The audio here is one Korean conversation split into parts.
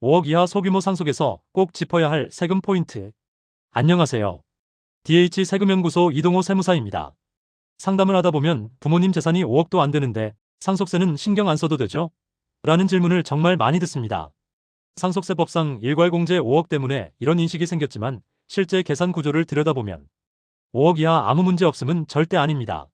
5억 이하 소규모 상속에서 꼭 짚어야 할 세금 포인트. 안녕하세요. DH 세금연구소 이동호 세무사입니다. 상담을 하다 보면 부모님 재산이 5억도 안 되는데 상속세는 신경 안 써도 되죠? 라는 질문을 정말 많이 듣습니다. 상속세법상 일괄공제 5억 때문에 이런 인식이 생겼지만 실제 계산 구조를 들여다보면 5억 이하 아무 문제 없음은 절대 아닙니다.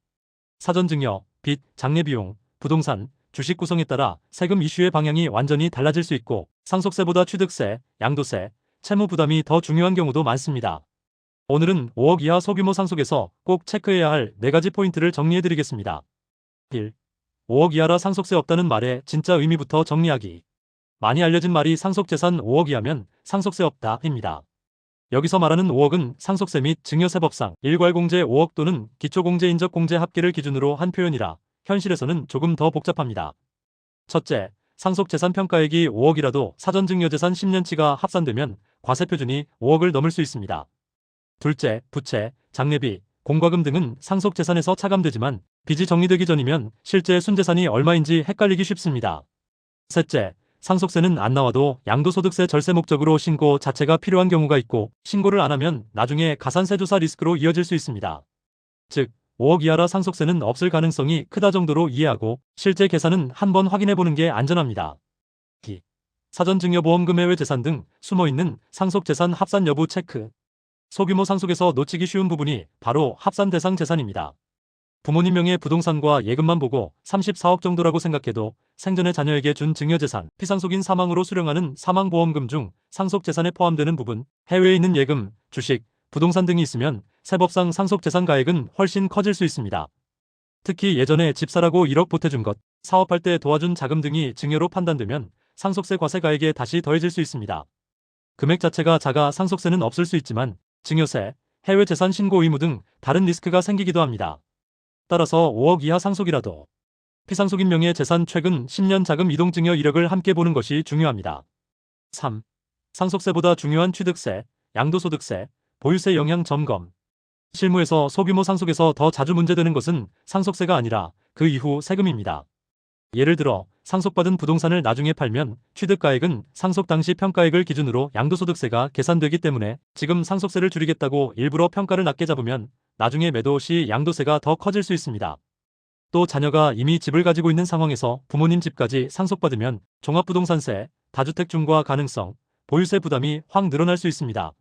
사전증여, 빚, 장례비용, 부동산, 주식 구성에 따라 세금 이슈의 방향이 완전히 달라질 수 있고 상속세보다 취득세, 양도세, 채무 부담이 더 중요한 경우도 많습니다. 오늘은 5억 이하 소규모 상속에서 꼭 체크해야 할 4가지 포인트를 정리해드리겠습니다. 1. 5억 이하라 상속세 없다는 말의 진짜 의미부터 정리하기. 많이 알려진 말이 상속재산 5억 이하면 상속세 없다 입니다. 여기서 말하는 5억은 상속세 및 증여세법상 일괄공제 5억 또는 기초공제인적공제 합계를 기준으로 한 표현이라 현실에서는 조금 더 복잡합니다. 첫째, 상속재산평가액이 5억이라도 사전증여재산 10년치가 합산되면 과세표준이 5억을 넘을 수 있습니다. 둘째, 부채, 장례비, 공과금 등은 상속재산에서 차감되지만 빚이 정리되기 전이면 실제 순재산이 얼마인지 헷갈리기 쉽습니다. 셋째, 상속세는 안 나와도 양도소득세 절세 목적으로 신고 자체가 필요한 경우가 있고 신고를 안 하면 나중에 가산세조사 리스크로 이어질 수 있습니다. 즉, 5억 이하라 상속세는 없을 가능성이 크다 정도로 이해하고 실제 계산은 한번 확인해보는 게 안전합니다. 2. 사전증여보험금 해외 재산 등 숨어있는 상속재산 합산 여부 체크. 소규모 상속에서 놓치기 쉬운 부분이 바로 합산 대상 재산입니다. 부모님 명의 부동산과 예금만 보고 34억 정도라고 생각해도 생전에 자녀에게 준 증여재산, 피상속인 사망으로 수령하는 사망보험금 중 상속재산에 포함되는 부분, 해외에 있는 예금, 주식, 부동산 등이 있으면 세법상 상속재산 가액은 훨씬 커질 수 있습니다. 특히 예전에 집 사라고 1억 보태준 것, 사업할 때 도와준 자금 등이 증여로 판단되면 상속세 과세 가액에 다시 더해질 수 있습니다. 금액 자체가 작아 상속세는 없을 수 있지만 증여세, 해외 재산 신고 의무 등 다른 리스크가 생기기도 합니다. 따라서 5억 이하 상속이라도 피상속인 명의 재산 최근 10년 자금 이동증여 이력을 함께 보는 것이 중요합니다. 3. 상속세보다 중요한 취득세, 양도소득세, 보유세 영향 점검. 실무에서 소규모 상속에서 더 자주 문제되는 것은 상속세가 아니라 그 이후 세금입니다. 예를 들어 상속받은 부동산을 나중에 팔면 취득가액은 상속 당시 평가액을 기준으로 양도소득세가 계산되기 때문에 지금 상속세를 줄이겠다고 일부러 평가를 낮게 잡으면 나중에 매도 시 양도세가 더 커질 수 있습니다. 또 자녀가 이미 집을 가지고 있는 상황에서 부모님 집까지 상속받으면 종합부동산세, 다주택 중과 가능성, 보유세 부담이 확 늘어날 수 있습니다.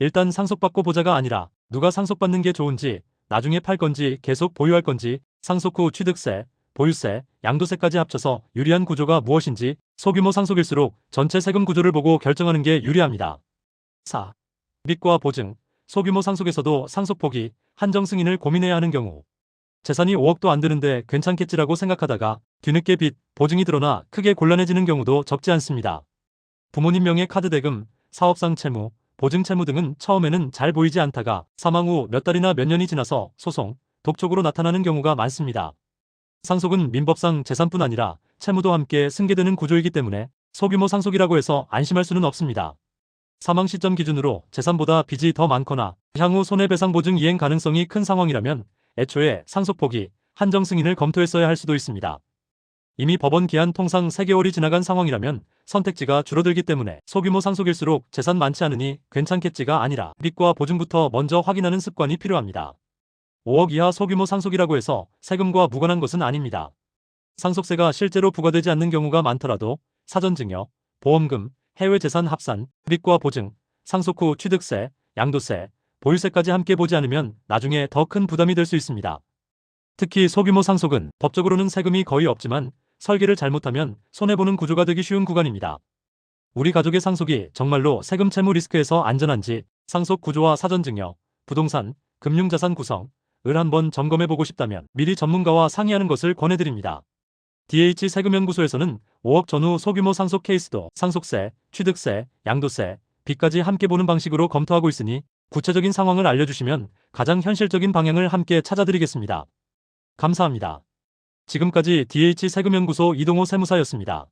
일단 상속받고 보자가 아니라 누가 상속받는 게 좋은지, 나중에 팔 건지 계속 보유할 건지, 상속 후 취득세, 보유세, 양도세까지 합쳐서 유리한 구조가 무엇인지 소규모 상속일수록 전체 세금 구조를 보고 결정하는 게 유리합니다. 4. 빚과 보증. 소규모 상속에서도 상속 포기, 한정 승인을 고민해야 하는 경우. 재산이 5억도 안 되는데 괜찮겠지라고 생각하다가 뒤늦게 빚, 보증이 드러나 크게 곤란해지는 경우도 적지 않습니다. 부모님 명의 카드 대금, 사업상 채무, 보증 채무 등은 처음에는 잘 보이지 않다가 사망 후 몇 달이나 몇 년이 지나서 소송, 독촉으로 나타나는 경우가 많습니다. 상속은 민법상 재산뿐 아니라 채무도 함께 승계되는 구조이기 때문에 소규모 상속이라고 해서 안심할 수는 없습니다. 사망 시점 기준으로 재산보다 빚이 더 많거나 향후 손해배상 보증 이행 가능성이 큰 상황이라면 애초에 상속 포기, 한정 승인을 검토했어야 할 수도 있습니다. 이미 법원 기한 통상 3개월이 지나간 상황이라면 선택지가 줄어들기 때문에 소규모 상속일수록 재산 많지 않으니 괜찮겠지가 아니라 빚과 보증부터 먼저 확인하는 습관이 필요합니다. 5억 이하 소규모 상속이라고 해서 세금과 무관한 것은 아닙니다. 상속세가 실제로 부과되지 않는 경우가 많더라도 사전증여, 보험금, 해외 재산 합산, 빚과 보증, 상속 후 취득세, 양도세, 보유세까지 함께 보지 않으면 나중에 더 큰 부담이 될 수 있습니다. 특히 소규모 상속은 법적으로는 세금이 거의 없지만 설계를 잘못하면 손해보는 구조가 되기 쉬운 구간입니다. 우리 가족의 상속이 정말로 세금 채무 리스크에서 안전한지 상속 구조와 사전증여, 부동산, 금융자산 구성을 한번 점검해보고 싶다면 미리 전문가와 상의하는 것을 권해드립니다. DH 세금연구소에서는 5억 전후 소규모 상속 케이스도 상속세, 취득세, 양도세, 빚까지 함께 보는 방식으로 검토하고 있으니 구체적인 상황을 알려주시면 가장 현실적인 방향을 함께 찾아드리겠습니다. 감사합니다. 지금까지 DH 세금연구소 이동호 세무사였습니다.